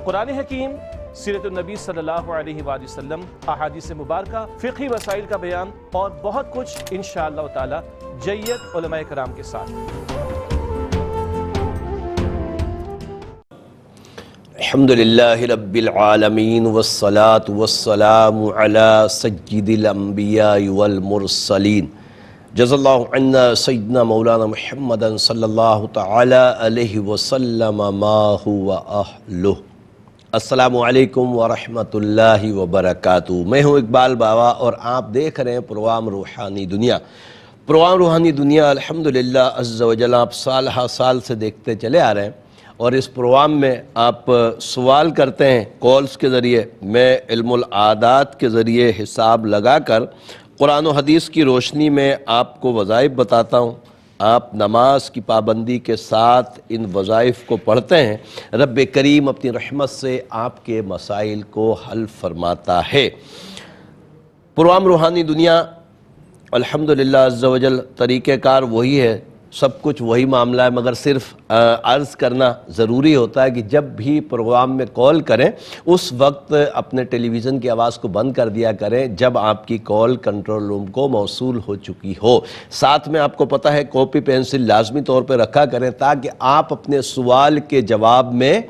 قرآن حکیم، سیرت النبی صلی اللہ علیہ وآلہ وسلم، احادیث مبارکہ، فقہی مسائل کا بیان اور بہت کچھ انشاءاللہ تعالی جید علماء کرام کے ساتھ۔ الحمدللہ رب العالمین والصلاة والسلام علی سید الانبیاء والمرسلین، جزا اللہ عنا سیدنا مولانا محمد صلی اللہ تعالی علیہ وسلم ما هو اہلہ۔ السلام علیکم ورحمۃ اللہ وبرکاتہ۔ میں ہوں اقبال بابا اور آپ دیکھ رہے ہیں پروگرام روحانی دنیا۔ پروگرام روحانی دنیا الحمدللہ عز و جل آپ سال ہا سال سے دیکھتے چلے آ رہے ہیں، اور اس پروگرام میں آپ سوال کرتے ہیں کالز کے ذریعے، میں علم العادات کے ذریعے حساب لگا کر قرآن و حدیث کی روشنی میں آپ کو وظائف بتاتا ہوں، آپ نماز کی پابندی کے ساتھ ان وظائف کو پڑھتے ہیں، رب کریم اپنی رحمت سے آپ کے مسائل کو حل فرماتا ہے۔ پروگرام روحانی دنیا الحمدللہ عز و جل طریقہ کار وہی ہے، سب کچھ وہی معاملہ ہے، مگر صرف عرض کرنا ضروری ہوتا ہے کہ جب بھی پروگرام میں کال کریں اس وقت اپنے ٹیلی ویژن کی آواز کو بند کر دیا کریں جب آپ کی کال کنٹرول روم کو موصول ہو چکی ہو۔ ساتھ میں آپ کو پتہ ہے کاپی پینسل لازمی طور پہ رکھا کریں تاکہ آپ اپنے سوال کے جواب میں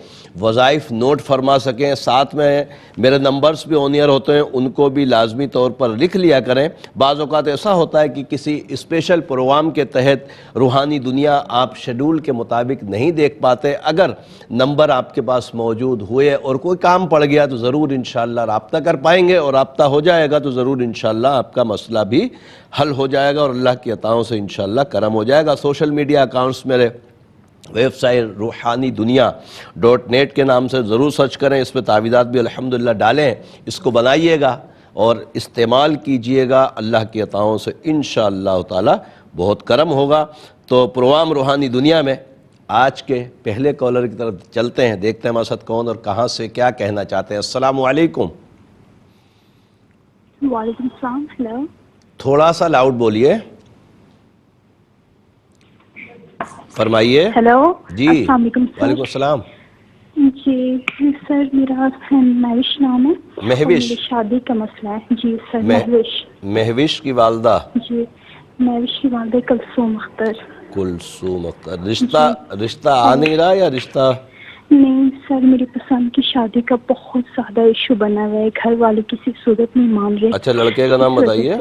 وظائف نوٹ فرما سکیں۔ ساتھ میں میرے نمبرز بھی آن ایئر ہوتے ہیں، ان کو بھی لازمی طور پر لکھ لیا کریں۔ بعض اوقات ایسا ہوتا ہے کہ کسی اسپیشل پروگرام کے تحت روحانی دنیا آپ شیڈول کے مطابق نہیں دیکھ پاتے، اگر نمبر آپ کے پاس موجود ہوئے اور کوئی کام پڑ گیا تو ضرور انشاءاللہ رابطہ کر پائیں گے، اور رابطہ ہو جائے گا تو ضرور انشاءاللہ آپ کا مسئلہ بھی حل ہو جائے گا اور اللہ کی عطاؤں سے انشاءاللہ کرم ہو جائے گا۔ سوشل میڈیا اکاؤنٹس میرے ویب سائٹ روحانی دنیا .net کے نام سے ضرور سرچ کریں، اس پہ تعویذات بھی الحمدللہ ڈالیں، اس کو بنائیے گا اور استعمال کیجئے گا، اللہ کی عطاؤں سے انشاءاللہ تعالی بہت کرم ہوگا۔ تو پروگرام روحانی دنیا میں آج کے پہلے کالر کی طرف چلتے ہیں، دیکھتے ہیں ہمارے ساتھ کون اور کہاں سے کیا کہنا چاہتے ہیں۔ السلام علیکم۔ وعلیکم السلام۔ ہیلو، تھوڑا سا لاؤڈ بولیے، فرمائیے۔ ہیلو، جی السلام علیکم سر۔ وعلیکم السلام۔ جی سر، میرا مہوش نام ہے اور مہوش، میری شادی کا مسئلہ ہے۔ جی سر، مہوش۔ مہوش کی والدہ؟ جی، مہوش کی والدہ کلثوم اختر۔ کلثوم اختر۔ رشتہ آ نہیں رہا یا رشتہ؟ نہیں سر، میری پسند کی شادی کا بہت زیادہ ایشو بنا ہوا ہے، گھر والے کسی صورت نہیں مان رہے۔ اچھا، لڑکے کا نام بتائیے۔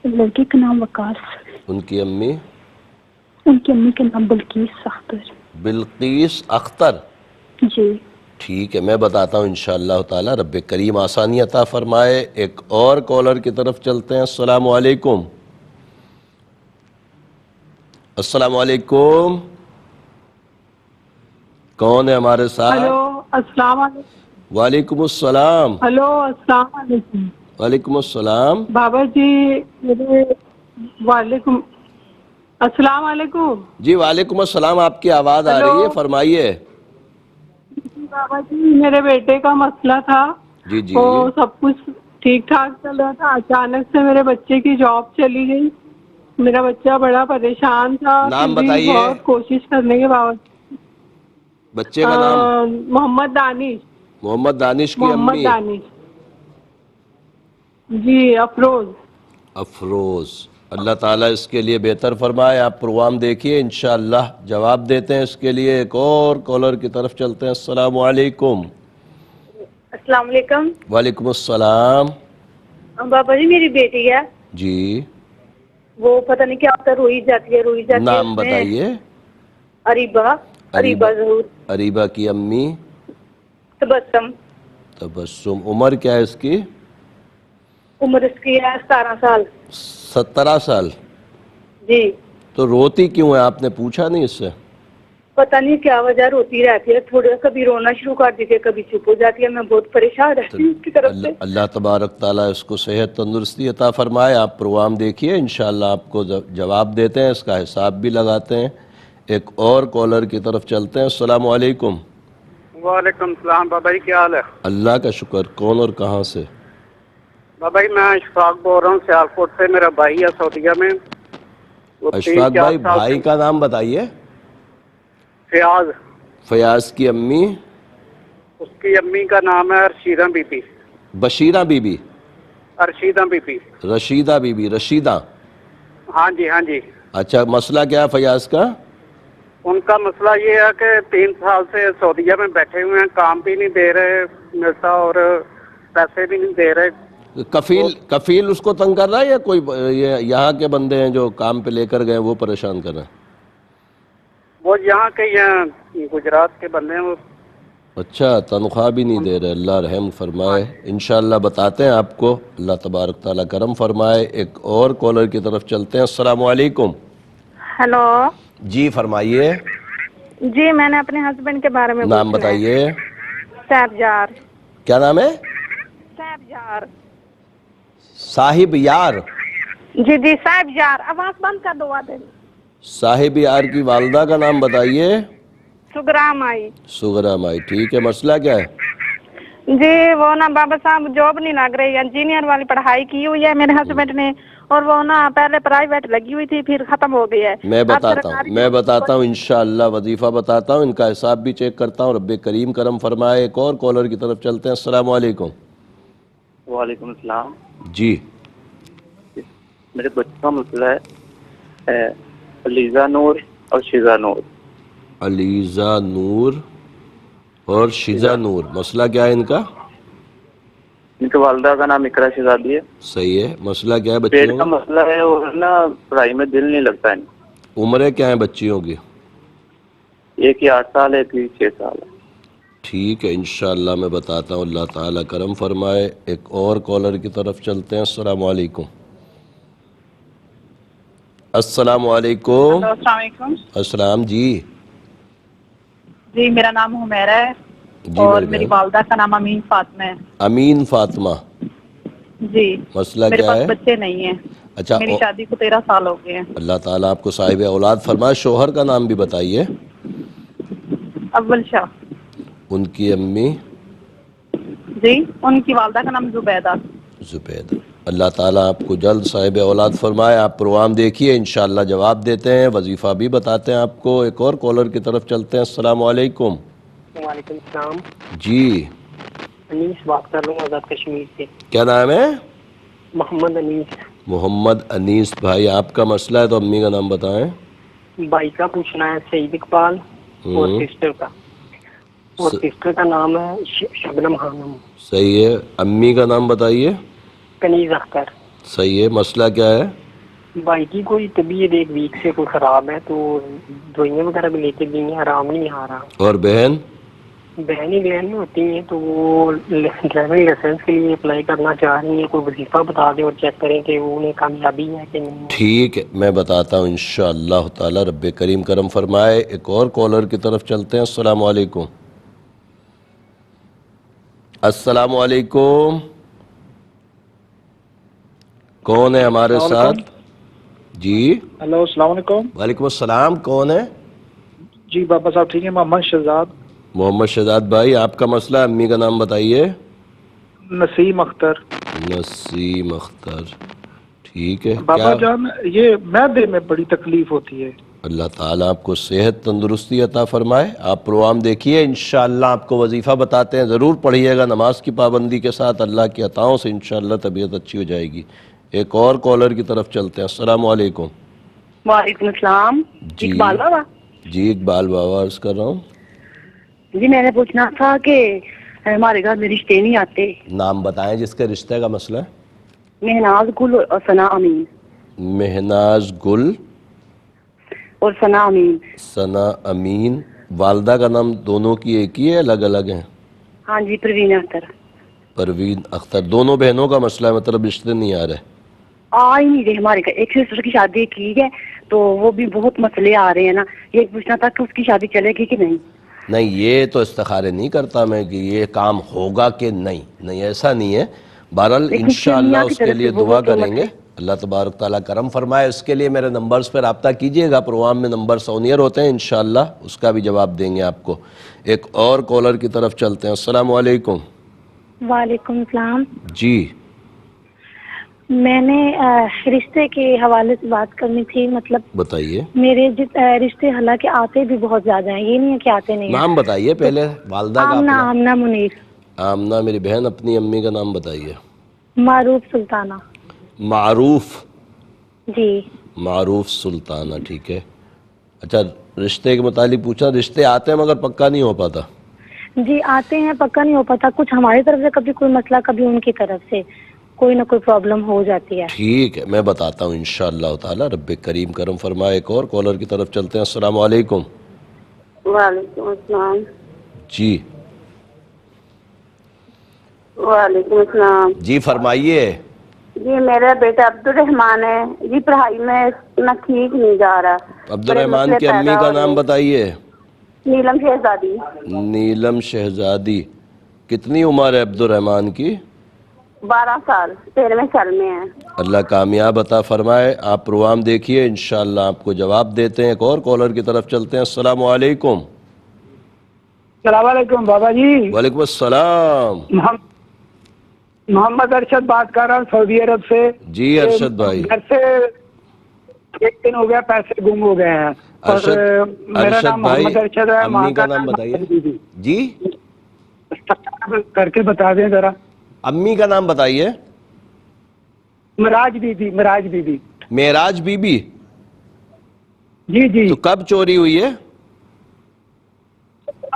لڑکے کا نام وقاص۔ ان کی امی؟ ان کی امی کا نام بلقیس اختر۔ بلقیس اختر؟ جی ٹھیک ہے، میں بتاتا ہوں انشاءاللہ تعالی، رب کریم آسانی عطا فرمائے۔ ایک اور کالر کی طرف چلتے ہیں۔ السلام علیکم۔ السلام علیکم، کون ہے ہمارے ساتھ؟ ہلو، السلام علیکم۔ وعلیکم السلام۔ ہلو، السلام علیکم۔ وعلیکم السلام۔ بابا جی میرے وعلیکم السلام علیکم۔ جی وعلیکم السلام، آپ کی آواز آ رہی ہے، فرمائیے۔ بابا جی میرے بیٹے کا مسئلہ تھا، جی جی وہ سب کچھ ٹھیک ٹھاک چل رہا تھا، اچانک سے میرے بچے کی جاب چلی گئی، میرا بچہ بڑا پریشان تھا، نام پھر بھی بتائیے بہت کوشش کرنے کے باوجود۔ بچے کا نام؟ محمد دانش۔ محمد دانش کی محمد امی؟ دانش جی، افروز۔ افروز، اللہ تعالیٰ اس کے لیے بہتر فرمائے۔ آپ پروگرام دیکھیے، انشاءاللہ جواب دیتے ہیں اس کے لیے۔ ایک اور کالر کی طرف چلتے ہیں۔ السلام علیکم۔ السلام علیکم۔ وعلیکم السلام۔ بابا جی میری بیٹی ہے، جی وہ پتہ نہیں کیا ہوتا ہے، روئی جاتی ہے روئی جاتی ہے۔ نام بتائیے۔ اریبہ ضرور۔ اریبہ کی امی؟ تبسم۔ تبسم۔ عمر کیا ہے اس کی؟ عمر اس کی ہے 17 سال۔ 17 سال؟ جی۔ تو روتی کیوں ہے، آپ نے پوچھا نہیں اس سے؟ پتہ نہیں کیا وجہ، روتی رہتی ہے، تھوڑا کبھی رونا شروع کر دیتی ہے، کبھی چپ ہو جاتی ہے، میں بہت پریشان رہتی ہوں اس کی طرف سے۔ اللہ تبارک تعالیٰ اس کو صحت تندرستی عطا فرمائے۔ آپ پروگرام دیکھیے، انشاءاللہ آپ کو جواب دیتے ہیں، اس کا حساب بھی لگاتے ہیں۔ ایک اور کالر کی طرف چلتے ہیں۔ السلام علیکم۔ وعلیکم السلام۔ بابا جی کیا حال ہے؟ اللہ کا شکر۔ کون اور کہاں سے؟ بابا جی میں اشفاق بول رہا ہوں سیالکوٹ سے، میرا بھائی ہے سعودیہ میں۔ اشفاق بھائی، بھائی کا نام بتائیے۔ فیاض۔ فیاض کی امی؟ اس کی امی کا نام ہے Arshida Bibi. Bashira Bibi, Arshida Bibi. Rashida Bibi, Rashida. ہاں جی ہاں جی. اچھا، مسئلہ کیا ہے فیاض کا؟ ان کا مسئلہ یہ ہے کہ 3 سال سے سعودیہ میں بیٹھے ہوئے ہیں، کام بھی نہیں دے رہے ملتا اور پیسے بھی نہیں دے رہے. کفیل اس کو تنگ کر رہا ہے یا کوئی یہاں کے بندے ہیں جو کام پہ لے کر گئے وہ پریشان کر رہے ہیں؟ وہ یہاں کے ہیں، گجرات کے بندے ہیں وہ. اچھا، تنخواہ بھی نہیں دے رہے، اللہ رحم فرمائے. انشاءاللہ بتاتے ہیں آپ کو، اللہ تبارک تعالیٰ کرم فرمائے. ایک اور کالر کی طرف چلتے ہیں. السلام علیکم. ہیلو. جی فرمائیے. جی میں نے اپنے ہسبینڈ کے بارے میں نام پوچھنا ہے. بتائیے. صاحب یار. کیا نام ہے؟ صاحب یار. صاحب یار. جی جی صاحب یار. آواز بند کر دو آدھے. صاحب یار کی والدہ کا نام بتائیے. سگرا مائی. سغرا مائی، ٹھیک ہے. مسئلہ کیا ہے؟ جی وہ نا بابا صاحب جاب نہیں لگ رہی، انجینئر والی پڑھائی کی ہوئی ہے میرے ہسبینڈ نے، اور وہ نا پہلے پرائیویٹ لگی ہوئی تھی پھر ختم ہو گئی ہے. میں اب بتاتا ہوں انشاءاللہ وظیفہ بتاتا ہوں، ان کا حساب بھی چیک کرتا ہوں. رب کریم کرم فرمائے. ایک اور کالر کی طرف چلتے ہیں. السلام علیکم. وعلیکم السلام. جی میرے بچوں کا مسئلہ ہے علیزہ نور اور شیزہ نور. علیزہ نور اور شیزہ نور. مسئلہ کیا ہے ان کا؟ ان کے والدہ کا نام اقرا شہزادی ہے. صحیح ہے. مسئلہ کیا ہے پیٹ بچیوں کا کا؟ مسئلہ ہے اور نا پڑھائی میں دل نہیں لگتا ان. عمریں کیا ہیں بچیوں کی؟ ایک کی 8 سال ہے، ایک کی 6 سال ہے. ٹھیک ہے، انشاءاللہ میں بتاتا ہوں. اللہ تعالیٰ کرم فرمائے. ایک اور کالر کی طرف چلتے ہیں. السلام علیکم. السلام علیکم. السلام علیکم. السلام. جی میرا نام حمیرہ ہے جی اور میری میری بہن. والدہ کا نام امین فاطمہ ہے. امین فاطمہ. جی مسئلہ میرے کیا پاس ہے؟ بچے نہیں ہیں. اچھا، میری شادی کو 13 سال ہو گئے ہیں. اللہ تعالیٰ آپ کو صاحب اولاد فرمائے. شوہر کا نام بھی بتائیے. اول شاہ. ان کی امی؟ جی ان کی والدہ کا نام زبیدہ. زبید. اللہ تعالیٰ آپ کو جلد صاحب اولاد فرمائے. آپ پروگرام دیکھیے، انشاءاللہ جواب دیتے ہیں، وظیفہ بھی بتاتے ہیں آپ کو. ایک اور کالر کی طرف چلتے ہیں. السلام علیکم. وعلیکم السلام. جی انیس بات کر رہا ہوں آزاد کشمیر سے. کیا نام ہے؟ محمد انیس. محمد انیس بھائی، آپ کا مسئلہ ہے تو امی کا نام بتائیں. بھائی کا پوچھنا ہے سعید اقبال اور سسٹر کا، اور سسٹر کا نام ہے شبنم خانم. صحیح ہے. امی کا نام بتائیے. کنیز اختر. صحیح ہے. مسئلہ کیا ہے؟ بھائی کی کوئی طبیعت 1 ویک سے کوئی خراب ہے تو دوائیاں وغیرہ بھی لے کے دی ہیں، آرام نہیں آ رہا. اور بہن؟ بہن میں ہوتی ہیں تو وہ ڈرائیونگ لائسنس کے لیے اپلائی کرنا چاہ رہی ہیں. کوئی وظیفہ بتا دیں اور چیک کریں کہ انہیں کامیابی ہے کہ نہیں. ٹھیک ہے، میں بتاتا ہوں انشاءاللہ تعالی. رب کریم کرم فرمائے. ایک اور کالر کی طرف چلتے ہیں. السلام علیکم. السلام علیکم. کون ہے ہمارے ساتھ؟ جی ہیلو السلام علیکم. وعلیکم السلام. کون ہے؟ جی بابا صاحب ٹھیک ہے. محمد شہزاد. محمد شہزاد بھائی، آپ کا مسئلہ ہے. امی کا نام بتائیے. نسیم اختر. نسیم اختر. ٹھیک ہے. بابا جان یہ معدے میں بڑی تکلیف ہوتی ہے. اللہ تعالیٰ آپ کو صحت تندرستی عطا فرمائے. آپ پروگرام دیکھیے، انشاءاللہ آپ کو وظیفہ بتاتے ہیں. ضرور پڑھیے گا نماز کی پابندی کے ساتھ. اللہ کی عطاؤں سے انشاءاللہ طبیعت اچھی ہو جائے گی. ایک اور کالر کی طرف چلتے ہیں. السلام علیکم. وعلیکم السلام. جی اقبال بابا. جی اقبال بابا عرض کر رہا ہوں. جی میں نے پوچھنا تھا کہ ہمارے گھر میں رشتے نہیں آتے. نام بتائیں جس کے رشتے کا مسئلہ ہے. مہناز گل اور ثنا امین. مہناز گل اور ثنا امین. ثنا امین. والدہ کا نام دونوں کی ایک ہی ہے، الگ الگ ہیں؟ ہاں جی پروین اختر. پروین اختر. دونوں بہنوں کا مسئلہ ہے، مطلب رشتے نہیں آ رہے. آ ہی نہیں رہے ہمارے گھر. ایک سسٹر کی شادی کی ہے تو وہ بھی بہت مسئلے آ رہے ہیں نا. یہ پوچھنا تھا کہ اس کی شادی چلے گی کہ نہیں. نہیں، یہ تو استخارے نہیں کرتا میں کہ یہ کام ہوگا کہ نہیں. نہیں، ایسا نہیں ہے. بہرحال انشاءاللہ اس کے لیے دعا کریں گے. اللہ تبارک تعالیٰ کرم فرمائے. اس کے لیے میرے نمبرز پر رابطہ کیجئے گا. پروگرام میں نمبرز آن ایئر ہوتے ہیں، انشاءاللہ اس کا بھی جواب دیں گے آپ کو. ایک اور کالر کی طرف چلتے ہیں. السلام علیکم. وعلیکم السلام. جی میں نے رشتے کے حوالے سے بات کرنی تھی. مطلب بتائیے. میرے رشتے حالانکہ آتے بھی بہت زیادہ ہیں, یہ نہیں ہے کہ آتے نہیں ہیں. نام بتائیے پہلے والدہ کا. آمنہ منیر. آمنہ میری بہن, اپنی امی کا نام بتائیے. معروف سلطانہ. معروف. جی. معروف سلطانہ, ٹھیک ہے. اچھا, رشتے کے متعلق پوچھا. رشتے آتے ہیں مگر پکا نہیں ہو پاتا. جی آتے ہیں, پکا نہیں ہو پاتا. کچھ ہماری طرف سے کبھی کوئی مسئلہ, کبھی ان کی طرف سے کوئی نہ کوئی پرابلم ہو جاتی ہے. ٹھیک ہے, میں بتاتا ہوں انشاءاللہ تعالی. رب کریم کرم فرمائے. ایک اور کالر کی طرف چلتے ہیں. السلام علیکم. وعلیکم السلام. جی وعلیکم السلام. جی فرمائیے. جی میرا بیٹا عبد الرحمان ہے جی, پڑھائی میں اتنا ٹھیک نہیں جا رہا. عبد الرحمان کی امی کا نام بتائیے. نیلم شہزادی. نیلم شہزادی. کتنی عمر ہے عبد الرحمان کی؟ 12 سال, 13ویں سال میں ہے. اللہ کامیاب عطا فرمائے. آپ پروگرام دیکھیے, انشاءاللہ آپ کو جواب دیتے ہیں. ایک اور کالر کی طرف چلتے ہیں. السلام علیکم. السلام علیکم بابا جی. وعلیکم السلام. محمد ارشد بات کر رہا ہوں سعودی عرب سے. جی ارشد بھائی. گھر سے 1 دن ہو گیا, پیسے گم ہو گئے ہیں. میرا نام محمد ارشد ہے. امی کا نام بتائیے. جی کر کے بتا دیں ذرا. امی کا نام بتائیے. Meraj Bibi. Meraj Bibi. Meraj Bibi. جی جی. تو کب چوری ہوئی ہے؟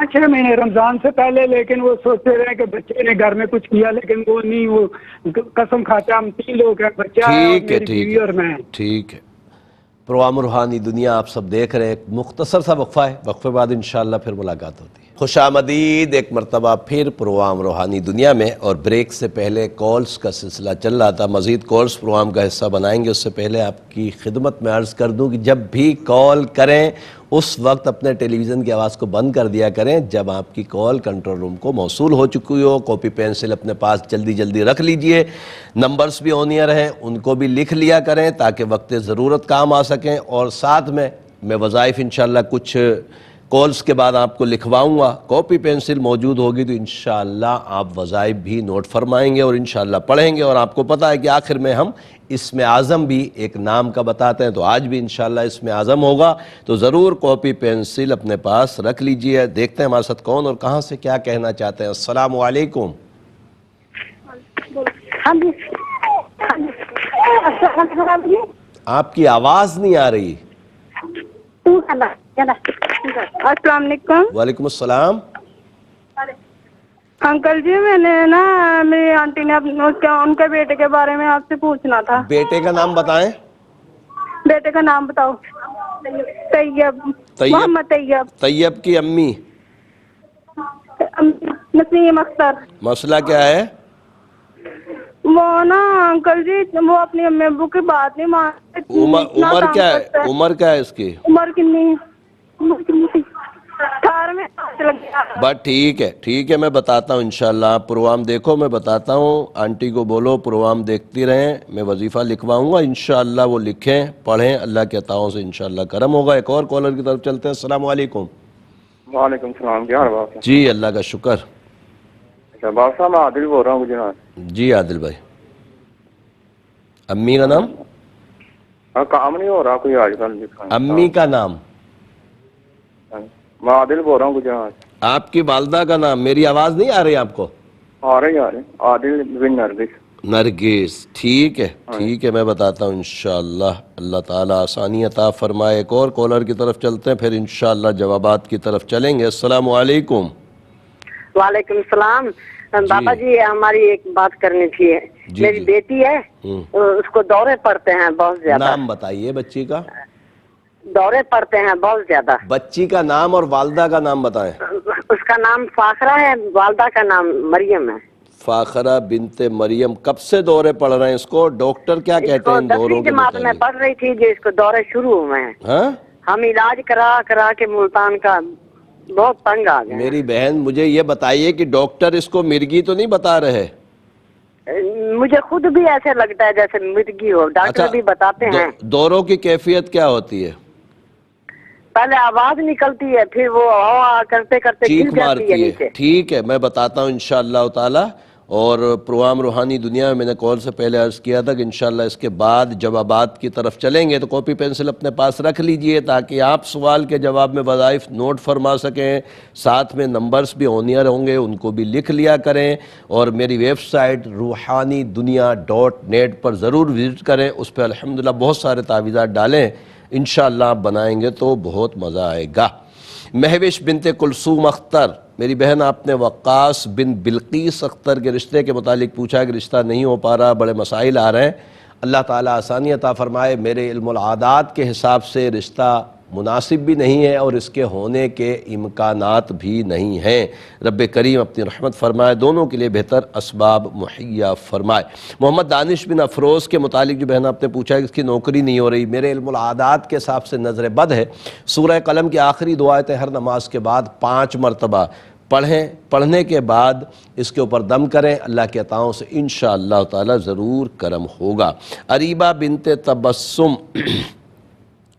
6 مہینے رمضان سے پہلے, لیکن وہ سوچتے رہے کہ بچے نے گھر میں کچھ کیا, لیکن وہ نہیں. وہ قسم کھاتے ہم 3 لوگ ہیں, بچہ ہے اور میری بیوی اور میں. ٹھیک ہے. پروگرام روحانی دنیا آپ سب دیکھ رہے ہیں. ایک مختصر سا وقفہ ہے, وقفے بعد انشاءاللہ پھر ملاقات ہوتی ہے. خوش آمدید ایک مرتبہ پھر پروگرام روحانی دنیا میں. اور بریک سے پہلے کالز کا سلسلہ چل رہا تھا. مزید کالز پروگرام کا حصہ بنائیں گے. اس سے پہلے آپ کی خدمت میں عرض کر دوں کہ جب بھی کال کریں اس وقت اپنے ٹیلی ویژن کی آواز کو بند کر دیا کریں. جب آپ کی کال کنٹرول روم کو موصول ہو چکی ہو, کاپی پینسل اپنے پاس جلدی جلدی رکھ لیجئے. نمبرز بھی آن ایئر ہیں, ان کو بھی لکھ لیا کریں تاکہ وقت ضرورت کام آ سکیں. اور ساتھ میں وظائف انشاءاللہ کچھ کالز کے بعد آپ کو لکھواؤں گا. کاپی پینسل موجود ہوگی تو انشاءاللہ آپ وظائف بھی نوٹ فرمائیں گے اور انشاءاللہ پڑھیں گے. اور آپ کو پتہ ہے کہ آخر میں ہم اسم اعظم بھی ایک نام کا بتاتے ہیں, تو آج بھی انشاءاللہ اسم اعظم ہوگا. تو ضرور کاپی پینسل اپنے پاس رکھ لیجئے. دیکھتے ہیں ہمارے ساتھ کون اور کہاں سے کیا کہنا چاہتے ہیں. السلام علیکم. آپ کی آواز نہیں آ رہی. السلام علیکم. وعلیکم السلام. انکل جی میں نے نا, میری آنٹی نے ان کے بیٹے کے بارے میں آپ سے پوچھنا تھا. بیٹے کا نام بتائیں. بیٹے کا نام بتاؤ. طیب. محمد طیب. طیب کی امی نسیم اختر. مسئلہ کیا ہے؟ وہ نا انکل جی وہ اپنی امی ابو کی بات نہیں مانتے. عمر کیا ہے؟ عمر کیا ہے اس کی؟ عمر کتنی؟ 18 میں بس ٹھیک ہے میں بتاتا ہوں انشاءاللہ. آپ پروگرام دیکھو, میں بتاتا ہوں. آنٹی کو بولو پروگرام دیکھتی رہیں, میں وظیفہ لکھواؤں گا انشاءاللہ. وہ لکھیں پڑھیں, اللہ کے عطاؤں سے انشاءاللہ کرم ہوگا. ایک اور کالر کی طرف چلتے ہیں. السلام علیکم. وعلیکم السلام. کیا حال ہے؟ جی اللہ کا شکر. اچھا بابا صاحب میں عادل بول رہا ہوں جناب. جی عادل بھائی. امی کا نام؟ کام نہیں ہو رہا کوئی آج کل. امی کا نام؟ میں عادل بول رہا ہوں جناب. آپ کی والدہ کا نام؟ میری آواز نہیں آ رہی آپ کو؟ آ رہی عادل بن نرگس. نرگس. ٹھیک ہے میں بتاتا ہوں انشاءاللہ. اللہ تعالیٰ آسانی عطا فرمائے. ایک اور کالر کی طرف چلتے ہیں, پھر انشاءاللہ جوابات کی طرف چلیں گے. السلام علیکم. وعلیکم السلام. بابا جی ہماری ایک بات کرنی تھی. میری بیٹی ہے, اس کو دورے پڑتے ہیں بہت زیادہ. نام بتائیے بچی کا. دورے پڑتے ہیں بہت زیادہ. بچی کا نام اور والدہ کا نام بتائیں. اس کا نام فاخرہ ہے, والدہ کا نام مریم ہے. فاخرہ بنت مریم. کب سے دورے پڑ رہے ہیں اس کو؟ ڈاکٹر کیا کہتے ہیں ان دوروں کے؟ 10ویں جماعت میں پڑھ رہی تھی جو اس کو دورے شروع ہوئے ہیں. ہم علاج کرا کے ملتان کا بہت تنگ آ گئے. میری بہن مجھے یہ بتائیے کہ ڈاکٹر اس کو مرگی تو نہیں بتا رہے؟ مجھے خود بھی ایسے لگتا ہے جیسے مرگی ہو. ڈاکٹر بھی بتاتے ہیں. دوروں کی کیفیت کیا ہوتی ہے؟ پہلے آواز نکلتی ہے, پھر وہ ہوا کرتے کرتے گر جاتی ہے نیچے. ٹھیک ہے میں بتاتا ہوں انشاءاللہ تعالی. اور پروگرام روحانی دنیا میں نے کال سے پہلے عرض کیا تھا کہ انشاءاللہ اس کے بعد جوابات کی طرف چلیں گے، تو کاپی پینسل اپنے پاس رکھ لیجئے تاکہ آپ سوال کے جواب میں وظائف نوٹ فرما سکیں، ساتھ میں نمبرز بھی آنیئر ہوں گے ان کو بھی لکھ لیا کریں، اور میری ویب سائٹ ruhanidunya.net پر ضرور وزٹ کریں، اس پہ الحمدللہ بہت سارے تعویذات ڈالیں، انشاءاللہ آپ بنائیں گے تو بہت مزہ آئے گا۔ مہوش بنت کلثوم اختر، میری بہن آپ نے وقاص بن بلقیس اختر کے رشتے کے متعلق پوچھا کہ رشتہ نہیں ہو پا رہا، بڑے مسائل آ رہے ہیں، اللہ تعالیٰ آسانی عطا فرمائے۔ میرے علم العادات کے حساب سے رشتہ مناسب بھی نہیں ہے اور اس کے ہونے کے امکانات بھی نہیں ہیں، رب کریم اپنی رحمت فرمائے، دونوں کے لیے بہتر اسباب مہیا فرمائے۔ محمد دانش بن افروز کے متعلق جو بہن آپ نے پوچھا ہے کہ اس کی نوکری نہیں ہو رہی، میرے علم العادات کے حساب سے نظر بد ہے، سورہ قلم کی آخری دو آیتیں ہر نماز کے بعد 5 مرتبہ پڑھنے کے بعد اس کے اوپر دم کریں، اللہ کے عطاؤں سے انشاءاللہ تعالی ضرور کرم ہوگا۔ اریبہ بنت تبسم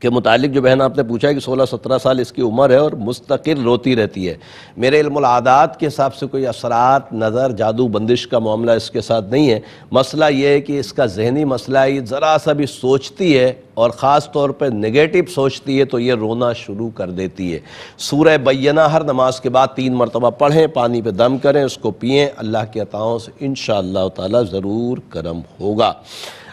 کے متعلق جو بہن آپ نے پوچھا ہے کہ 16-17 سال اس کی عمر ہے اور مستقل روتی رہتی ہے، میرے علم العادات کے حساب سے کوئی اثرات، نظر، جادو بندش کا معاملہ اس کے ساتھ نہیں ہے، مسئلہ یہ ہے کہ اس کا ذہنی مسئلہ ہے، ذرا سا بھی سوچتی ہے اور خاص طور پہ نگیٹو سوچتی ہے تو یہ رونا شروع کر دیتی ہے۔ سورہ بینہ ہر نماز کے بعد 3 مرتبہ پڑھیں، پانی پہ دم کریں، اس کو پئیں، اللہ کے عطاؤں سے انشاءاللہ تعالی ضرور کرم ہوگا۔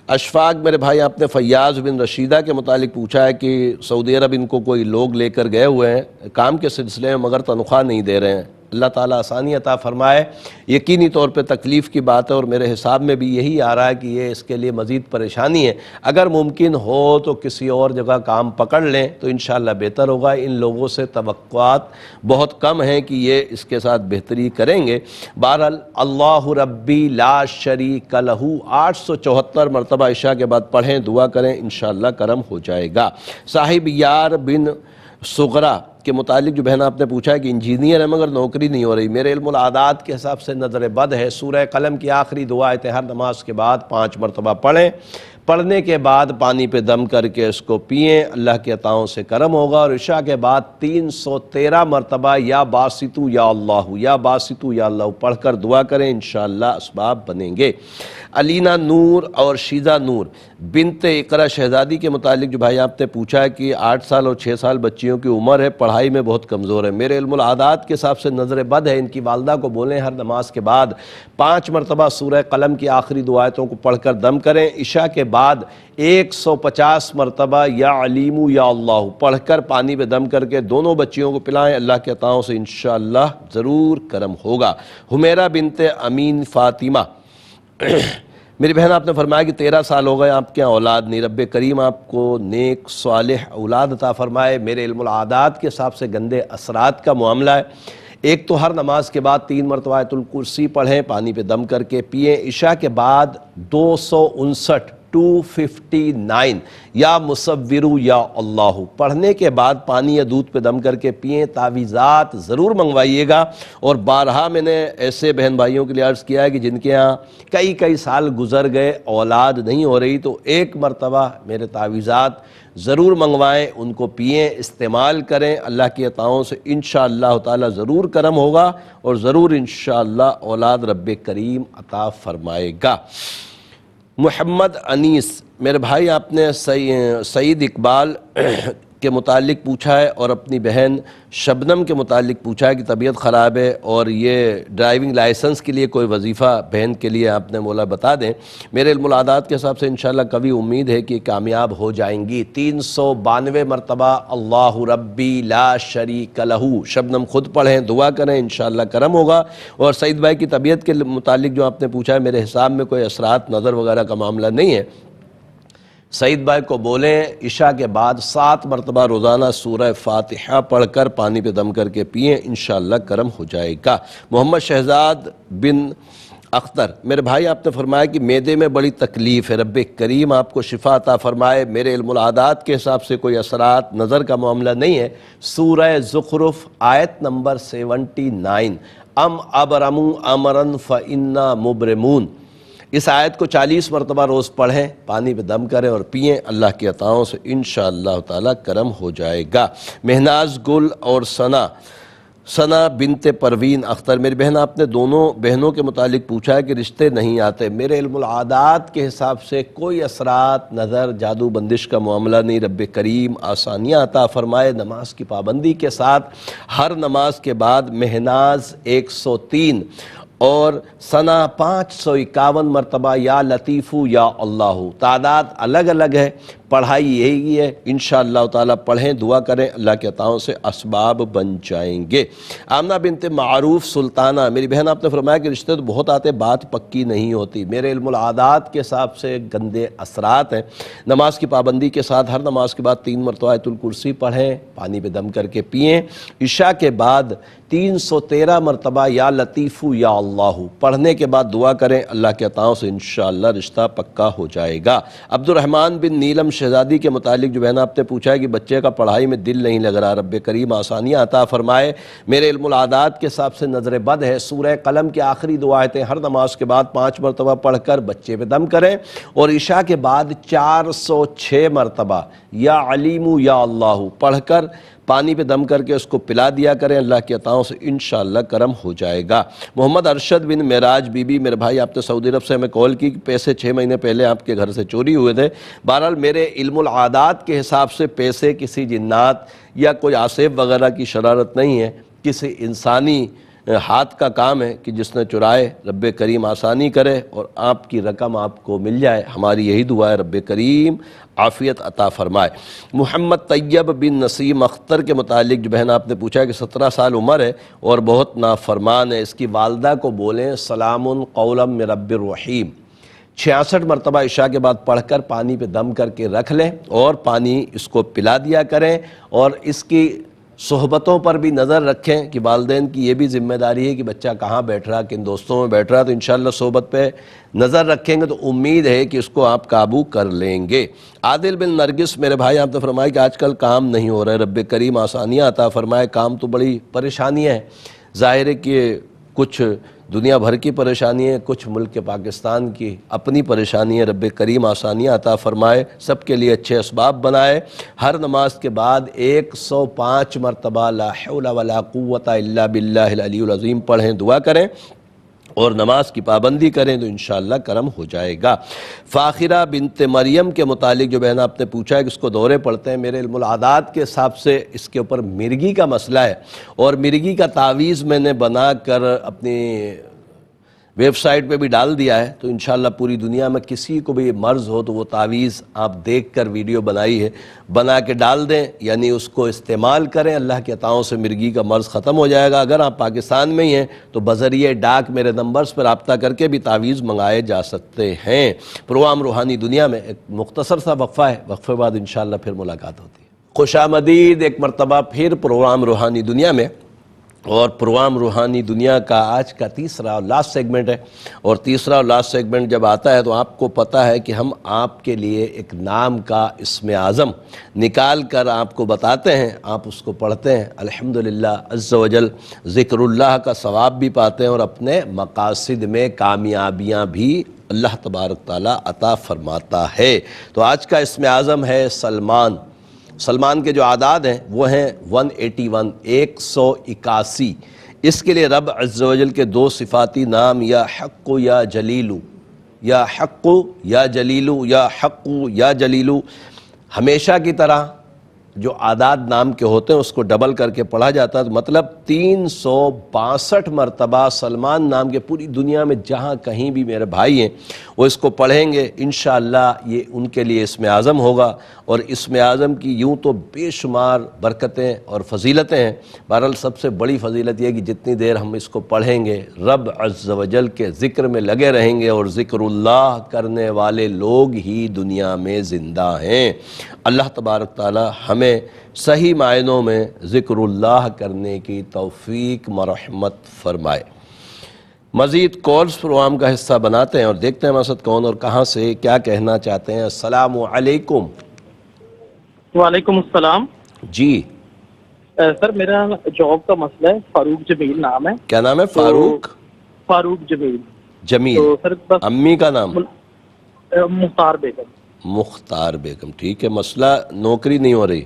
اشفاق میرے بھائی آپ نے فیاض بن رشیدہ کے متعلق پوچھا ہے کہ سعودی عرب ان کو کوئی لوگ لے کر گئے ہوئے ہیں کام کے سلسلے میں مگر تنخواہ نہیں دے رہے ہیں، اللہ تعالیٰ آسانی عطا فرمائے، یقینی طور پہ تکلیف کی بات ہے اور میرے حساب میں بھی یہی آ رہا ہے کہ یہ اس کے لیے مزید پریشانی ہے، اگر ممکن ہو تو کسی اور جگہ کام پکڑ لیں تو انشاءاللہ بہتر ہوگا، ان لوگوں سے توقعات بہت کم ہیں کہ یہ اس کے ساتھ بہتری کریں گے۔ بہرحال اللہ ربی لا شریک لہ 874 مرتبہ عشاء کے بعد پڑھیں، دعا کریں، انشاءاللہ کرم ہو جائے گا۔ صاحب یار بن سغرا کے متعلق جو بہن آپ نے پوچھا ہے کہ انجینئر ہے مگر نوکری نہیں ہو رہی، میرے علم العادات کے حساب سے نظر بد ہے، سورہ قلم کی آخری 2 آیتیں ہر نماز کے بعد 5 مرتبہ پڑھیں، پڑھنے کے بعد پانی پہ دم کر کے اس کو پئیں، اللہ کے عطاؤں سے کرم ہوگا، اور عشاء کے بعد 313 مرتبہ یا باسطو یا اللہ پڑھ کر دعا کریں، انشاءاللہ اسباب بنیں گے۔ علینا نور اور شیزہ نور بنت اقرا شہزادی کے متعلق جو بھائی آپ نے پوچھا ہے کہ 8 سال اور 6 سال بچیوں کی عمر ہے، پڑھائی میں بہت کمزور ہے، میرے علم العادات کے حساب سے نظر بد ہے، ان کی والدہ کو بولیں ہر نماز کے بعد 5 مرتبہ سورہ قلم کی آخری 2 آیتوں کو پڑھ کر دم کریں، عشاء کے بعد 150 مرتبہ یا علیم یا اللہ پڑھ کر پانی پہ دم کر کے دونوں بچیوں کو پلائیں، اللہ کے عطاؤں سے انشاءاللہ ضرور کرم ہوگا۔ حمیرہ بنت امین فاطمہ میری بہن آپ نے فرمایا کہ 13 سال ہو گئے آپ کے یہاں اولاد نہیں، رب کریم آپ کو نیک صالح اولاد عطا فرمائے، میرے علم العادات کے حساب سے گندے اثرات کا معاملہ ہے، ایک تو ہر نماز کے بعد 3 مرتبہ آیت الکرسی پڑھیں، پانی پہ دم کر کے پئیں، عشاء کے بعد 259 یا مصورو یا اللہ پڑھنے کے بعد پانی یا دودھ پہ دم کر کے پئیں، تعویذات ضرور منگوائیے گا، اور بارہا میں نے ایسے بہن بھائیوں کے لیے عرض کیا ہے کہ جن کے ہاں کئی سال گزر گئے اولاد نہیں ہو رہی تو 1 مرتبہ میرے تعویذات ضرور منگوائیں، ان کو پئیں، استعمال کریں، اللہ کی عطاؤں سے انشاءاللہ تعالی ضرور کرم ہوگا اور ضرور انشاءاللہ اولاد رب کریم عطا فرمائے گا۔ محمد انیس میرے بھائی آپ نے سعید اقبال کے متعلق پوچھا ہے اور اپنی بہن شبنم کے متعلق پوچھا ہے کہ طبیعت خراب ہے اور یہ ڈرائیونگ لائسنس کے لیے کوئی وظیفہ بہن کے لیے آپ نے مولا بتا دیں، میرے علم العادات کے حساب سے انشاءاللہ قوی امید ہے کہ کامیاب ہو جائیں گی۔ 392 مرتبہ اللہ ربی لا شریک لہ شبنم خود پڑھیں، دعا کریں، انشاءاللہ کرم ہوگا۔ اور سعید بھائی کی طبیعت کے متعلق جو آپ نے پوچھا ہے میرے حساب میں کوئی اثرات نظر وغیرہ کا معاملہ نہیں ہے، سعید بھائی کو بولیں عشاء کے بعد 7 مرتبہ روزانہ سورہ فاتحہ پڑھ کر پانی پہ دم کر کے پئیں، انشاءاللہ کرم ہو جائے گا۔ محمد شہزاد بن اختر میرے بھائی آپ نے فرمایا کہ معدے میں بڑی تکلیف ہے، رب کریم آپ کو شفا عطا فرمائے، میرے علم العادات کے حساب سے کوئی اثرات نظر کا معاملہ نہیں ہے، سورہ زخرف آیت نمبر 79 ام ابرموا امرا فانا مبرمون، اس آیت کو 40 مرتبہ روز پڑھیں، پانی پہ دم کریں اور پئیں، اللہ کی عطاؤں سے انشاءاللہ تعالی کرم ہو جائے گا۔ مہناز گل اور ثنا ثنا بنت پروین اختر، میری بہن آپ نے دونوں بہنوں کے متعلق پوچھا ہے کہ رشتے نہیں آتے. میرے علم العادات کے حساب سے کوئی اثرات، نظر، جادو بندش کا معاملہ نہیں. رب کریم آسانیاں عطا فرمائے. نماز کی پابندی کے ساتھ ہر نماز کے بعد مہناز 103 اور ثنا 551 مرتبہ یا لطیفو یا اللہ. تعداد الگ الگ ہے، پڑھائی یہی ہے. انشاءاللہ تعالیٰ پڑھیں، دعا کریں، اللہ کے عطاؤں سے اسباب بن جائیں گے. آمنہ بنت معروف سلطانہ، میری بہن آپ نے فرمایا کہ رشتے تو بہت آتے، بات پکی نہیں ہوتی. میرے علم العادات کے حساب سے گندے اثرات ہیں. نماز کی پابندی کے ساتھ ہر نماز کے بعد 3 مرتبہ آیت الکرسی پڑھیں، پانی پہ دم کر کے پئیں. عشاء کے بعد 313 مرتبہ یا لطیفو یا اللہ پڑھنے کے بعد دعا کریں، اللہ کے عطاؤں سے انشاءاللہ رشتہ پکا ہو جائے گا. عبد الرحمن بن نیلم شہزادی کے متعلق جو بہن آپ نے پوچھا ہے کہ بچے کا پڑھائی میں دل نہیں لگ رہا، رب کریم آسانیاں عطا فرمائے. میرے علم العادات کے حساب سے نظر بد ہے. سورہ قلم کی آخری دو آیتیں ہر نماز کے بعد 5 مرتبہ پڑھ کر بچے پہ دم کریں، اور عشاء کے بعد 406 مرتبہ یا علیمو یا اللہ پڑھ کر پانی پہ دم کر کے اس کو پلا دیا کریں. اللہ کی عطاؤں سے انشاءاللہ کرم ہو جائے گا. محمد ارشد بن معراج بی بی، میرے بھائی آپ نے سعودی عرب سے ہمیں کال کی کہ پیسے 6 مہینے پہلے آپ کے گھر سے چوری ہوئے تھے. بہرحال میرے علم العادات کے حساب سے پیسے کسی جنات یا کوئی آصف وغیرہ کی شرارت نہیں ہے، کسی انسانی ہاتھ کا کام ہے کہ جس نے چرائے. رب کریم آسانی کرے اور آپ کی رقم آپ کو مل جائے. ہماری یہی دعا ہے، رب کریم عافیت عطا فرمائے. محمد طیب بن نسیم اختر کے متعلق جو بہن آپ نے پوچھا ہے کہ 17 سال عمر ہے اور بہت نافرمان ہے. اس کی والدہ کو بولیں سلام قولا من رب الرحیم. 66 مرتبہ عشاء کے بعد پڑھ کر پانی پہ دم کر کے رکھ لیں اور پانی اس کو پلا دیا کریں. اور اس کی صحبتوں پر بھی نظر رکھیں کہ والدین کی یہ بھی ذمہ داری ہے کہ بچہ کہاں بیٹھ رہا، کن دوستوں میں بیٹھ رہا. تو انشاءاللہ صحبت پہ نظر رکھیں گے تو امید ہے کہ اس کو آپ قابو کر لیں گے. عادل بن نرگس، میرے بھائی آپ نے فرمایا کہ آج کل کام نہیں ہو رہا ہے، رب کریم آسانیاں عطا فرمائے. کام تو بڑی پریشانیاں ہیں، ظاہر ہے کہ کچھ دنیا بھر کی پریشانی ہے، کچھ ملک پاکستان کی اپنی پریشانی ہے. رب کریم آسانیاں عطا فرمائے، سب کے لیے اچھے اسباب بنائے. ہر نماز کے بعد 105 مرتبہ لا حول ولا قوت الا باللہ العلی العظیم پڑھیں، دعا کریں اور نماز کی پابندی کریں تو انشاءاللہ کرم ہو جائے گا. فاخرہ بنت مریم کے متعلق جو بہن آپ نے پوچھا ہے کہ اس کو دورے پڑتے ہیں. میرے علم العادات کے حساب سے اس کے اوپر مرگی کا مسئلہ ہے، اور مرگی کا تعویذ میں نے بنا کر اپنی ویب سائٹ پہ بھی ڈال دیا ہے. تو انشاءاللہ پوری دنیا میں کسی کو بھی مرض ہو تو وہ تعویذ آپ دیکھ کر ویڈیو بنائی ہے، بنا کے ڈال دیں، یعنی اس کو استعمال کریں. اللہ کے عطاؤں سے مرگی کا مرض ختم ہو جائے گا. اگر آپ پاکستان میں ہی ہیں تو بذریعہ ڈاک میرے نمبرز پر رابطہ کر کے بھی تعویذ منگائے جا سکتے ہیں. پروگرام روحانی دنیا میں ایک مختصر سا وقفہ ہے، وقفے بعد انشاءاللہ پھر ملاقات ہوتی ہے. خوش آمدید ایک مرتبہ پھر پروگرام روحانی دنیا میں. اور پروگرام روحانی دنیا کا آج کا تیسرا اور لاسٹ سیگمنٹ ہے. اور تیسرا اور لاسٹ سیگمنٹ جب آتا ہے تو آپ کو پتہ ہے کہ ہم آپ کے لیے ایک نام کا اسم اعظم نکال کر آپ کو بتاتے ہیں، آپ اس کو پڑھتے ہیں، الحمدللہ عز و جل ذکر اللہ کا ثواب بھی پاتے ہیں اور اپنے مقاصد میں کامیابیاں بھی اللہ تبارک تعالیٰ عطا فرماتا ہے. تو آج کا اسم اعظم ہے سلمان. سلمان کے جو اعداد ہیں وہ ہیں 181 181. اس کے لیے رب عز و جل کے 2 صفاتی نام یا حق یا جلیلو، یا حق یا جلیلو، یا حق یا جلیلو، ہمیشہ کی طرح جو اعداد نام کے ہوتے ہیں اس کو ڈبل کر کے پڑھا جاتا ہے. تو مطلب 362 مرتبہ سلمان نام کے پوری دنیا میں جہاں کہیں بھی میرے بھائی ہیں وہ اس کو پڑھیں گے، انشاءاللہ یہ ان کے لیے اسم اعظم ہوگا. اور اسم اعظم کی یوں تو بے شمار برکتیں اور فضیلتیں ہیں. بہرحال سب سے بڑی فضیلت یہ ہے کہ جتنی دیر ہم اس کو پڑھیں گے رب عز و جل کے ذکر میں لگے رہیں گے، اور ذکر اللہ کرنے والے لوگ ہی دنیا میں زندہ ہیں. اللہ تبارک تعالی ہمیں صحیح معنوں میں ذکر اللہ کرنے کی توفیق مرحمت فرمائے. مزید کالز پروگرام کا حصہ بناتے ہیں اور دیکھتے ہیں ہمارے ساتھ کون اور کہاں سے کیا کہنا چاہتے ہیں. السلام علیکم. وعلیکم السلام. جی سر میرا جاب کا مسئلہ ہے، فاروق جمیل نام ہے. کیا نام ہے؟ فاروق جمیل. جمیل. تو سر امی کا نام؟ مختار بیگم. مختار بیگم. ٹھیک ہے. مسئلہ نوکری نہیں ہو رہی؟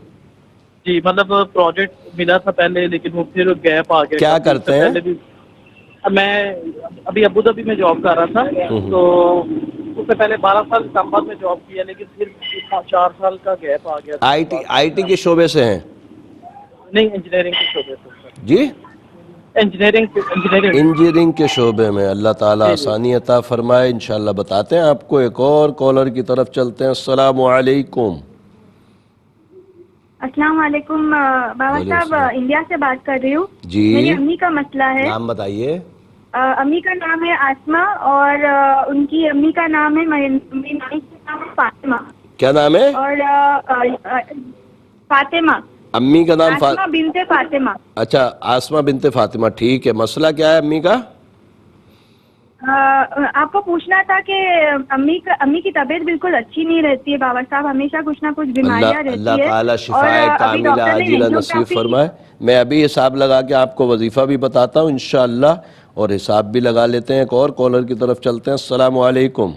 جی مطلب پروجیکٹ ملا تھا پہلے لیکن وہ پھر گیپ آ گیا. کیا کرتے ہیں؟ پہلے بھی میں ابھی ابو دھابی میں جاب کر رہا تھا تو اس سے پہلے 12 سال اسلام آباد میں جاب کیا لیکن پھر 4 سال کا گیپ آ گیا. آئی ٹی کے شعبے سے ہیں؟ نہیں انجینئرنگ کے شعبے سے. جی انجینئرنگ کے شعبے میں. اللہ تعالیٰ آسانی عطا فرمائے. انشاءاللہ بتاتے ہیں آپ کو. ایک اور کالر کی طرف چلتے ہیں. السلام علیکم. السلام علیکم بابا صاحب, انڈیا سے بات کر رہی ہوں. جی میری امی کا مسئلہ ہے. نام بتائیے. امی کا نام ہے آسما اور ان کی امی کا نام ہے, میری نانی کا نام ہے فاطمہ. کیا نام ہے؟ اور فاطمہ. امی کا نام آسما بنت فاطمہ. اچھا آسما بنت فاطمہ. ٹھیک ہے, مسئلہ کیا ہے امی کا؟ آپ کو پوچھنا تھا کہ امی کی طبیعت بالکل اچھی نہیں رہتی ہے بابا صاحب, ہمیشہ کچھ نہ کچھ بیماریاں رہتی ہے. اللہ تعالیٰ شفائے کاملہ عاجلہ نصیب فرمائے. میں ابھی حساب لگا کے آپ کو وظیفہ بھی بتاتا ہوں انشاءاللہ, اور حساب بھی لگا لیتے ہیں. ایک اور کالر کی طرف چلتے ہیں. السلام علیکم.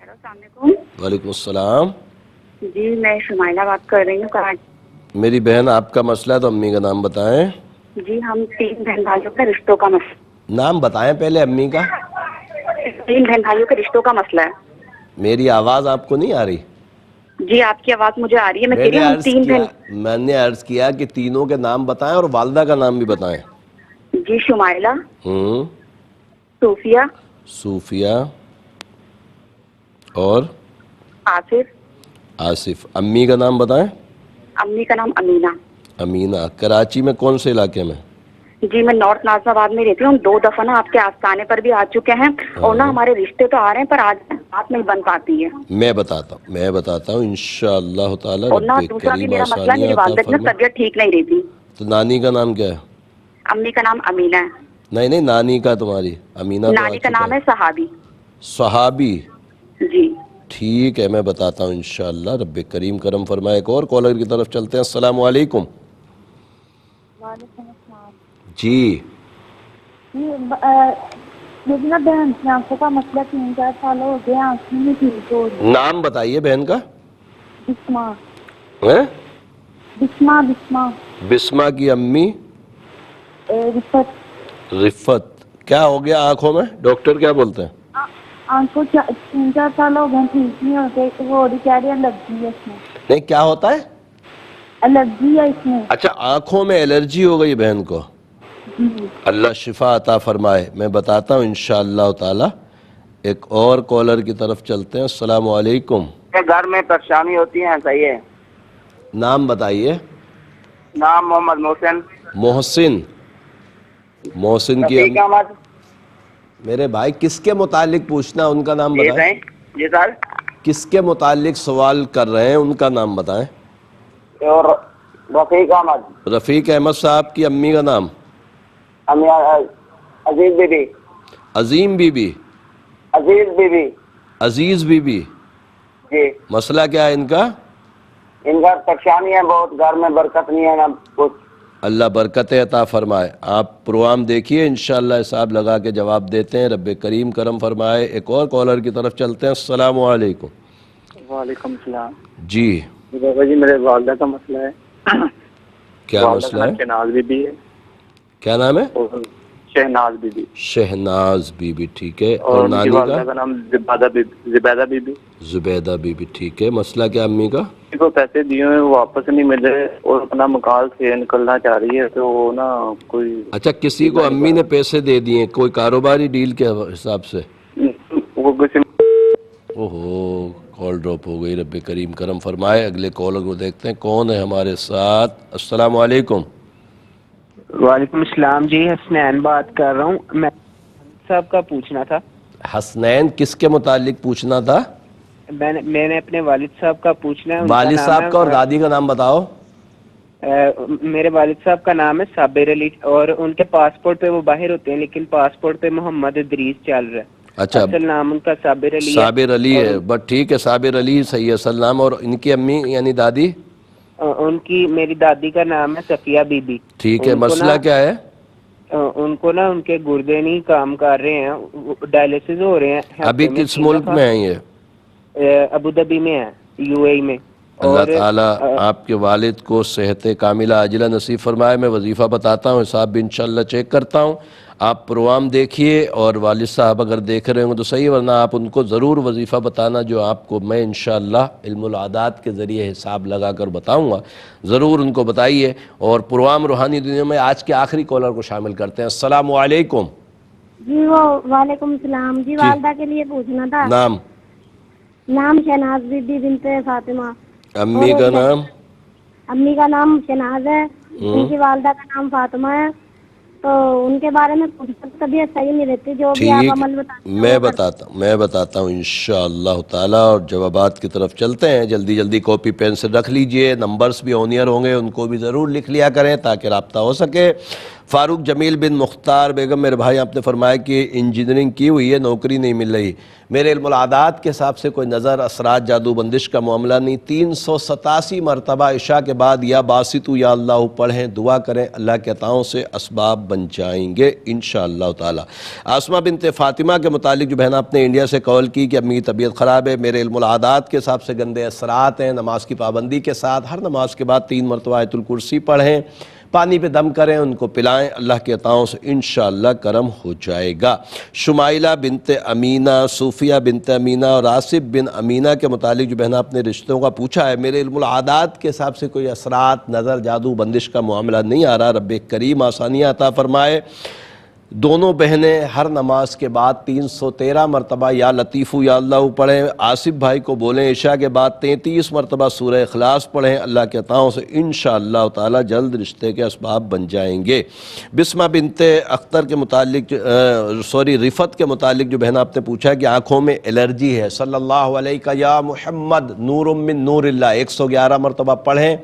السلام علیکم. وعلیکم السلام. جی میں شمائلہ بات کر رہی ہوں. میری بہن آپ کا مسئلہ ہے تو امی کا نام بتائیں. جی ہم 3 بہن بھائیوں کا رشتوں کا مسئلہ. نام بتائیں پہلے امی کا. 3 بہن بھائیوں کے رشتوں کا مسئلہ ہے. میری آواز آپ کو نہیں آ رہی؟ جی آپ کی آواز مجھے آ رہی ہے. میں کہہ رہی ہوں 3 بہن. میں نے عرض کیا کہ تینوں کے نام بتائیں اور والدہ کا نام بھی بتائیں. جی شمائلہ, صوفیہ, صوفیہ اور آصف. امی کا نام بتائیں. امی کا نام امینہ. امینہ. کراچی میں کون سے علاقے میں؟ جی میں نارتھ نازم آباد میں رہتی ہوں. 2 دفعہ نا آپ کے آستانے پر بھی آ چکے ہیں اور نا ہمارے رشتے تو آ رہے ہیں پر آج بات نہیں بن پاتی ہے. میں بتاتا ہوں انشاءاللہ تعالی. اور نہ دوسرا بھی میرا مسئلہ, میری والدہ کی طبیعت ٹھیک نہیں رہتی. تو نانی کا نام کیا ہے؟ امی کا نام امینہ ہے. نہیں نانی کا تمہاری امینہ. نانی کا نام ہے صحابی. صحابی. جی ٹھیک ہے میں بتاتا ہوں انشاءاللہ. رب کریم کرم فرمائے. ایک اور کالر کی طرف چلتے ہیں. السلام علیکم. وعلیکم السلام. جی میری نا بہن کی آنکھوں کا مسئلہ 3-4 سال ہو گیا, آنکھوں میں ٹھیک ہو رہی. نام بتائیے بہن کا. بسما. بسما کی امی رفت. کیا ہو گیا آنکھوں میں؟ ڈاکٹر کیا بولتے ہیں؟ آنکھوں 3-4 سال ہو گئے ٹھیک نہیں ہوتے. وہ کہہ رہی الرجی ہے اس میں. نہیں کیا ہوتا ہے؟ الرجی ہے اس میں. اچھا آنکھوں میں الرجی ہو گئی بہن کو. اللہ شفا عطا فرمائے. میں بتاتا ہوں انشاءاللہ تعالی. ایک اور کالر کی طرف چلتے ہیں. السلام علیکم. گھر میں پریشانی ہوتی ہے. صحیح ہے. نام بتائیے. نام محمد محسن. محسن کی میرے بھائی کس کے متعلق پوچھنا ان کا نام بتائیں. جی سر. کس کے متعلق سوال کر رہے ہیں ان کا نام بتائیں. اور رفیق احمد. رفیق احمد صاحب کی امی کا نام؟ Aziz Bibi. Azeem Bibi. Aziz Bibi. جی مسئلہ کیا ہے ان کا؟ ان کا پریشانی ہے بہت, گھر میں برکت نہیں ہے نا کچھ. اللہ برکت عطا فرمائے. آپ پروگرام دیکھیے انشاءاللہ حساب لگا کے جواب دیتے ہیں. رب کریم کرم فرمائے. ایک اور کالر کی طرف چلتے ہیں. السلام علیکم. وعلیکم السلام. جی بابا جی میرے والدہ کا مسئلہ ہے. کیا مسئلہ ہے؟ شہناز بی بی ہے. کیا نام ہے؟ شہناز بی بی. شہناز بی بی. ٹھیک ہے. اور نانی کا نام زبیدہ بی بی. زبیدہ بی بی. ٹھیک ہے. مسئلہ کیا امی کا؟ کو پیسے دیے ہوئے واپس نہیں ملے اور اپنا مکان سے نکلنا چاہ رہی ہے تو وہ نا کوئی. اچھا کسی کو امی نے پیسے دے دیے کوئی کاروباری ڈیل کے حساب سے؟ وہ اوہو کال ڈراپ ہو گئی. رب کریم کرم فرمائے. اگلے کالر کو دیکھتے ہیں کون ہے ہمارے ساتھ. السلام علیکم. وعلیکم السلام. جی حسنین بات کر رہا ہوں. میں صاحب کا پوچھنا تھا. حسنین کس کے متعلق پوچھنا تھا؟ میں نے اپنے والد صاحب کا پوچھنا ہے. والد صاحب کا اور دادی کا نام بتاؤ. میرے والد صاحب کا نام ہے صابر علی اور ان کے پاسپورٹ پہ وہ باہر ہوتے ہیں لیکن پاسپورٹ پہ محمد ادریس چل رہا ہے. اچھا اصل نام ان کا صابر علی ہے. صابر علی ہے. بٹ ٹھیک ہے صابر علی صحیح ہے اصل نام. اور ان کی امی یعنی دادی؟ ان کی میری دادی کا نام ہے صفیہ بی بی. ٹھیک ہے. مسئلہ کیا ہے؟ ان کو نا ان کے گردے نہیں کام کر رہے ہیں, ڈائلسس ہو رہے ہیں. ابھی کس ملک میں ہیں یہ؟ ابو دھابی میں ہے, یو اے ای میں. اللہ تعالیٰ آپ کے والد کو صحت کاملہ عاجلہ نصیب فرمائے. میں وظیفہ بتاتا ہوں، حساب بھی انشاءاللہ چیک کرتا ہوں. آپ پروگرام دیکھیے اور والد صاحب اگر دیکھ رہے ہوں تو صحیح، ورنہ آپ ان کو ضرور وظیفہ بتانا جو آپ کو میں انشاءاللہ علم العادات کے ذریعے حساب لگا کر بتاؤں گا. ضرور ان کو بتائیے. اور پروگرام روحانی دنیا میں آج کے آخری کالر کو شامل کرتے ہیں. السلام علیکم. جی وعلیکم السلام. جی والدہ کے لیے پوچھنا تھا. نام شہناز بی بی بنت فاطمہ. امی کا نام؟ امی کا نام شہناز ہے، ان کی والدہ کا نام فاطمہ ہے. تو ان کے بارے میں طبیعت صحیح نہیں رہتی، جو بھی آپ عمل بتاتے ہیں میں بتاتا ہوں انشاءاللہ تعالی. اور جوابات کی طرف چلتے ہیں. جلدی جلدی کاپی پین سے رکھ لیجئے. نمبرز بھی آن ایئر ہوں گے، ان کو بھی ضرور لکھ لیا کریں تاکہ رابطہ ہو سکے. فاروق جمیل بن مختار بیگم، میرے بھائی آپ نے فرمایا کہ انجینئرنگ کی ہوئی ہے، نوکری نہیں مل رہی. میرے علم العادات کے حساب سے کوئی نظر، اثرات، جادو بندش کا معاملہ نہیں. 387 مرتبہ عشاء کے بعد یا باسطو یا اللہ پڑھیں، دعا کریں، اللہ کے عطاؤں سے اسباب بن جائیں گے انشاءاللہ تعالی. آسمہ بنت فاطمہ کے متعلق جو بہن آپ نے انڈیا سے کال کی کہ امی کی طبیعت خراب ہے، میرے علم العادات کے حساب سے گندے اثرات ہیں، نماز کی پابندی کے ساتھ ہر نماز کے بعد 3 مرتبہ آیت الکرسی پڑھیں، پانی پہ دم کریں، ان کو پلائیں، اللہ کے عطاؤں سے انشاءاللہ کرم ہو جائے گا. شمائلہ بنت امینہ، صوفیہ بنت امینہ اور آصف بن امینہ کے متعلق جو بہن آپ نے رشتوں کا پوچھا ہے، میرے علم العادات کے حساب سے کوئی اثرات، نظر، جادو بندش کا معاملہ نہیں آ رہا. رب کریم آسانیاں عطا فرمائے. دونوں بہنیں ہر نماز کے بعد 313 مرتبہ یا لطیفو یا اللہ پڑھیں. آصف بھائی کو بولیں عشاء کے بعد 33 مرتبہ سورہ اخلاص پڑھیں. اللہ کے عطاؤں سے انشاءاللہ تعالی جلد رشتے کے اسباب بن جائیں گے. بسمہ بنت اختر کے متعلق رفت کے متعلق جو بہن آپ نے پوچھا کہ آنکھوں میں الرجی ہے، صلی اللہ علیہ یا محمد نور من نور اللہ 111 مرتبہ پڑھیں.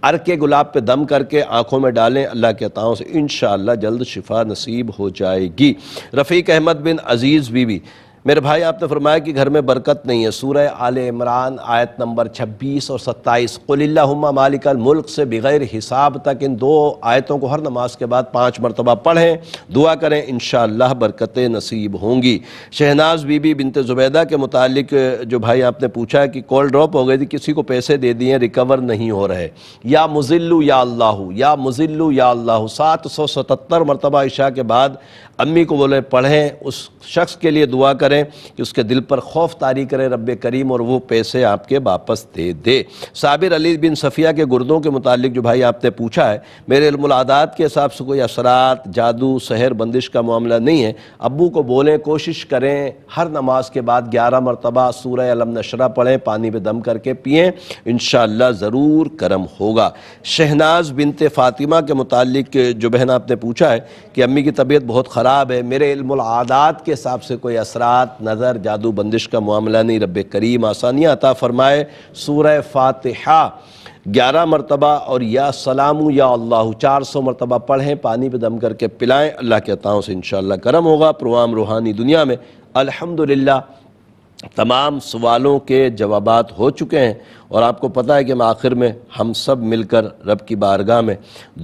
عرق گلاب پہ دم کر کے آنکھوں میں ڈالیں، اللہ کے عطاؤں سے انشاءاللہ جلد شفا نصیب ہو جائے گی. رفیق احمد بن عزیز بی بی، میرے بھائی آپ نے فرمایا کہ گھر میں برکت نہیں ہے. سورہ آل عمران آیت نمبر 26 اور 27 قل اللہم مالک الملک سے بغیر حساب تک ان 2 آیتوں کو ہر نماز کے بعد 5 مرتبہ پڑھیں، دعا کریں، انشاءاللہ برکتیں نصیب ہوں گی. شہناز بی بی بنت زبیدہ کے متعلق جو بھائی آپ نے پوچھا ہے کہ کال ڈراپ ہو گئی تھی، کسی کو پیسے دے دیے ریکور نہیں ہو رہے. یا مذلو یا اللہ، یا مذلو یا اللہ 777 مرتبہ عشاء کے بعد امی کو بولیں پڑھیں. اس شخص کے لیے دعا کریں کہ اس کے دل پر خوف طاری کرے رب کریم اور وہ پیسے آپ کے واپس دے دے. صابر علی بن صفیہ کے گردوں کے متعلق جو بھائی آپ نے پوچھا ہے، میرے علم العادات کے حساب سے کوئی اثرات، جادو، سحر، بندش کا معاملہ نہیں ہے. ابو کو بولیں کوشش کریں ہر نماز کے بعد 11 مرتبہ سورہ علم نشرہ پڑھیں، پانی پہ دم کر کے پئیں، انشاءاللہ ضرور کرم ہوگا. شہناز بنت فاطمہ کے متعلق جو بہن آپ نے پوچھا ہے کہ امی کی طبیعت بہت خراب ہے، میرے علم العادات کے حساب سے کوئی اثرات، نظر، جادو بندش کا معاملہ نہیں. رب کریم آسانیاں عطا فرمائے. سورہ فاتحہ 11 مرتبہ اور یا سلام یا اللہ 400 مرتبہ پڑھیں، پانی پہ دم کر کے پلائیں، اللہ کے عطاؤں سے انشاءاللہ کرم ہوگا. پروگرام روحانی دنیا میں الحمدللہ تمام سوالوں کے جوابات ہو چکے ہیں. اور آپ کو پتہ ہے کہ آخر میں ہم سب مل کر رب کی بارگاہ میں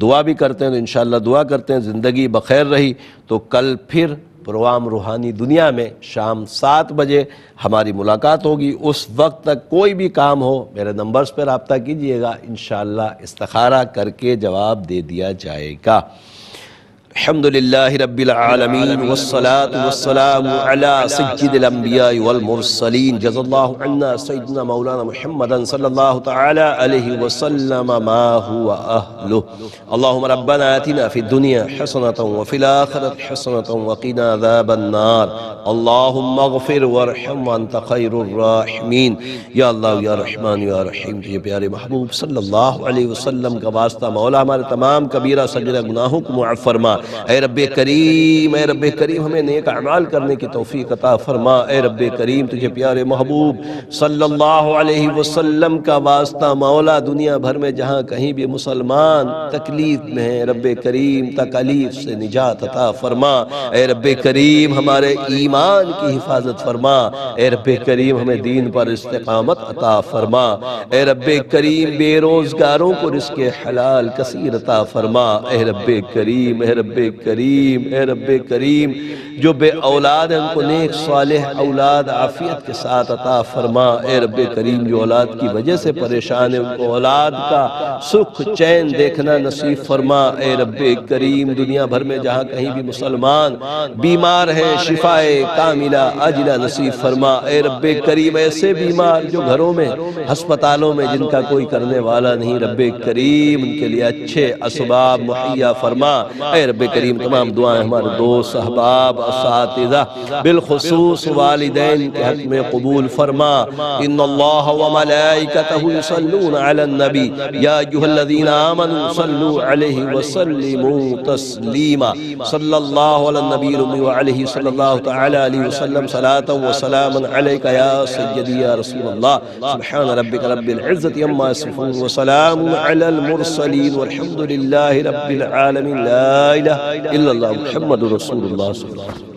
دعا بھی کرتے ہیں، تو انشاءاللہ دعا کرتے ہیں زندگی بخیر رہی تو کل پھر پروگرام روحانی دنیا میں شام 7 بجے ہماری ملاقات ہوگی. اس وقت تک کوئی بھی کام ہو میرے نمبرز پہ رابطہ کیجئے گا، انشاءاللہ استخارہ کر کے جواب دے دیا جائے گا. الحمدللہ رب العالمین والصلاة والسلام علی سید الانبیاء والمرسلین جزا اللہ عنا سیدنا مولانا محمد صلی اللہ تعالی علیہ وسلم ما هو اہلہ. اللہم ربنا آتنا فی الدنیا حسنة وفی الآخرة حسنة وقنا عذاب النار. اللہم اغفر وارحم وانت خیر الراحمین. یا اللہ یا رحمان یا رحیم، تجھے پیارے محبوب صلی اللہ علیہ وسلم کا واسطہ مولا ہمارے تمام کبیرہ صغیرہ گناہوں کو معاف فرما. اے رب کریم، اے رب کریم ہمیں نیک اعمال کرنے کی توفیق عطا فرما. اے رب کریم تجھے پیارے محبوب صلی اللہ علیہ وسلم کا واسطہ مولا دنیا بھر میں جہاں کہیں بھی مسلمان تکلیف میں ہیں، رب کریم تکلیف سے نجات عطا فرما. اے رب کریم ہمارے ایمان ایمان کی حفاظت فرما، اے رب کریم ہمیں دین پر استقامت عطا فرما، اے رب کریم بے روزگاروں کو رزق حلال کثیر عطا فرما، اے رب کریم، اے رب کریم، اے رب کریم جو بے اولاد ہیں ان کو نیک صالح اولاد عافیت کے ساتھ عطا فرما، اے رب کریم جو اولاد کی وجہ سے پریشان ہیں ان کو اولاد کا سکھ چین دیکھنا نصیب فرما، اے رب کریم دنیا بھر میں جہاں کہیں بھی مسلمان بیمار ہیں شفائے کاملہ عاجلہ نصیب فرما، اے رب کریم ایسے بیمار جو گھروں میں ہسپتالوں میں جن کا کوئی کرنے والا نہیں، رب کریم ان کے لیے اچھے اسباب مہیا فرما، اے رب کریم تمام دعائیں ہمارے دوست احباب اساتذہ بالخصوص والدین کے حق میں قبول فرما۔ ان اللہ وملائکتہ یصلون علی النبی یا ایھا الذین آمنوا صلوا علیہ وسلموا تسلیما، صلی اللہ علی النبی الأمی وعلیہ صلی اللہ تعالی علیہ وسلم صلاۃ وسلاما علیک یا سیدی یا رسول اللہ، سبحان ربک رب العزة عما یصفون وسلام علی المرسلین والحمد للہ رب العالمین، لا الہ الا اللہ محمد رسول اللہ صلی اللہ علیہ وسلم۔